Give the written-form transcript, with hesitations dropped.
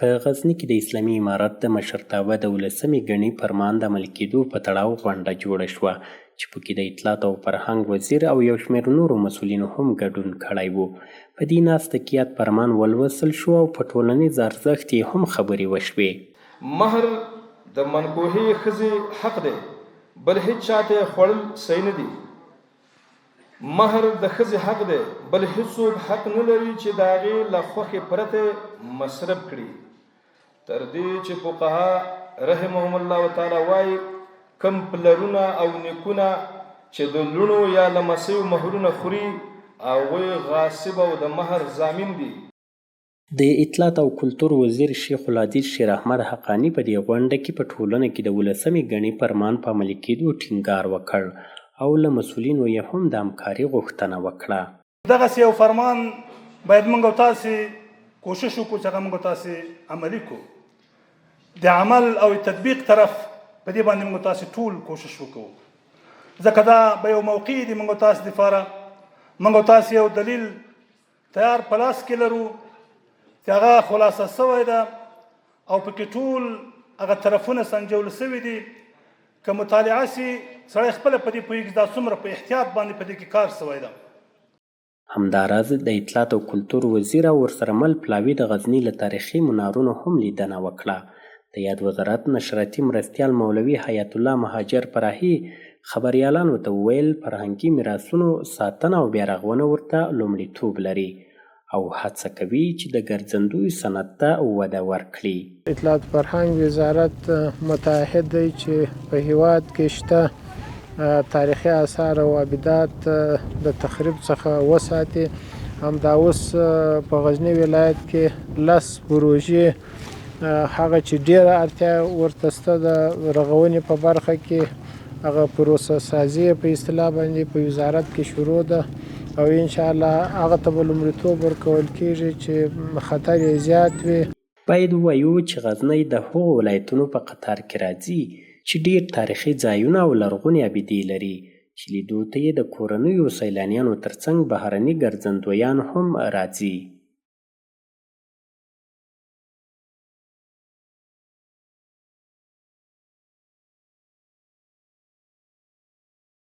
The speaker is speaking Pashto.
په غزني کې د اسلامي امارت د مشرتابه د 18مې ګڼې فرمان د عملي کېدو په تړاو غونډه جوړه شوه چې پکې د اطلاعات او فرهنګ وزیر او یو شمېر نورو مسؤلینو هم ګډون کړی و. په دې ناسته کې یاد فرمان ولوستل شو او په ټولنیز ارزښت یې هم خبرې وشوې. مهر د منکوحې ښځې حق دی، بل هیڅ چاته خوړل صحیح نه دي. مهر د ښځې حق دی، بل هیڅوک حق نه لري چې د هغې له خوښې پرته مصرف کړي. تر دې چې فقها رحمهم الله تعالی وایي کم پلرونه او نیکونه چې د لوڼو یا لمسیو مهرونه خوري هغوی غاصب او د مهر ضامن دي. د اطلاعات او کلتور وزیر شیخ العزیز شیر احمد حقانی په دې غونډه کې په ټولنه کې د 18مې ګڼې فرمان په عملي کېدو ټینګار وکړ او له مسؤلینو یې هم د همکاري غوښتنه وکړه. دغسې یو فرمان باید موږ او تاسې کوشش وکړو چې هغه موږ او تاسې عملي کړو. د عمل او تطبیق طرف په دې باندې موږ تاسې ټول کوشش وکړو، ځکه دا به یو موقع دی موږ تاسې دپاره. موږ تاسې یو دلیل تیار په لاس کې لرو چې هغه خلاصه سوی ده او پکې ټول هغه طرفونه سنجول سوي دي. که مطالعه سي سړی خپله په دې پوهېږي دا څومره په احتیاط باندې په دې کې کار سوی ده. همداراز د اطلاعات او کلتور وزیر او ورسره مل پلاوي د غزني له تاریخي منارونو هم لیدنه وکړه. د یاد وزارت نشراتي مرستیال مولوي حیات الله مهاجر فراهي خبریالانو ته وویل فرهنګي میراثونو ساتنه او بیارغونه ورته لومړیتوب لري او هڅه کوي چې د ګرځندوی صنعت ته وده ورکړي. اطلاعات فرهنګ وزارت متعهد دی چې په هیواد کې شته تاریخي آثار او آبدات د تخریب څخه وساتي. همدا اوس په غزني ولایت کې 10 پروژې هغه چې ډیره اړتیا ورته شته د رغونې په برخه کې هغه پروسه سازي په اصطلاح باندې په وزارت کې شروع ده او انشاءالله هغه ته به لومړیتوب ورکول کېږي چې خطر یې زیات وي. باید ووایو چې غزنی د هغو ولایتونو په قطار کې راځي چې ډیر تاریخي ځایونه او لرغونې ابدې لري چې لیدو ته یې د کورنیو سیلانیانو ترڅنګ بهرني ګرځندویان هم راځي.